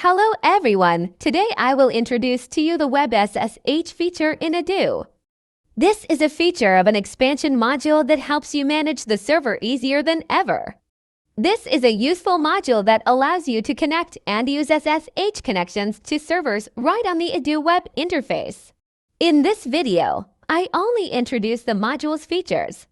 Hello everyone! Today I will introduce to you the Web SSH feature in Odoo. This is a feature of an expansion module that helps you manage the server easier than ever. This is a useful module that allows you to connect and use SSH connections to servers right on the Odoo web interface. In this video, I only introduce the module's features.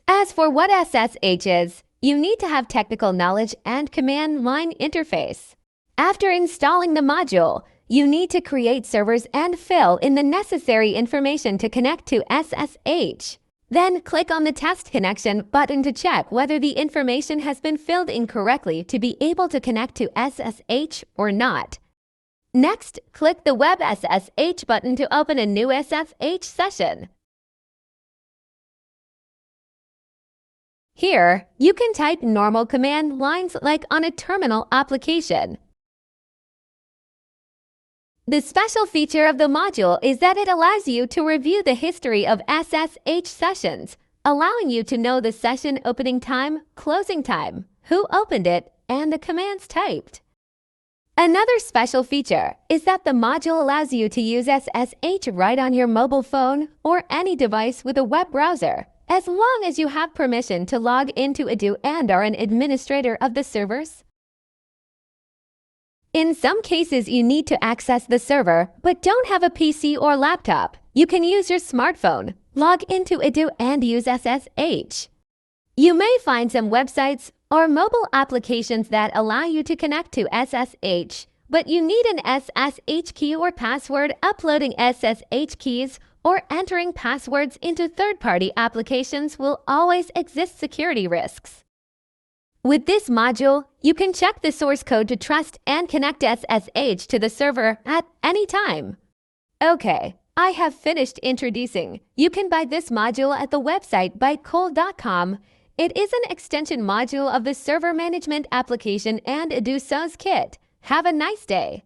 As for what SSH is, you need to have technical knowledge and command line interface. After installing the module, you need to create servers and fill in the necessary information to connect to SSH. Then click on the Test Connection button to check whether the information has been filled in correctly to be able to connect to SSH or not. Next, click the Web SSH button to open a new SSH session. Here, you can type normal command lines like on a terminal application. The special feature of the module is that it allows you to review the history of SSH sessions, allowing you to know the session opening time, closing time, who opened it, and the commands typed. Another special feature is that the module allows you to use SSH right on your mobile phone or any device with a web browser, as long as you have permission to log into Odoo and are an administrator of the servers. In some cases, you need to access the server but don't have a PC or laptop. You can use your smartphone, log into Odoo and use SSH. You may find some websites or mobile applications that allow you to connect to SSH, but you need an SSH key or password. Uploading SSH keys or entering passwords into third-party applications will always exist security risks. With this module, you can check the source code to trust and connect SSH to the server at any time. Okay, I have finished introducing. You can buy this module at the website bytecole.com. It is an extension module of the server management application and Odoo SaaS Kit. Have a nice day.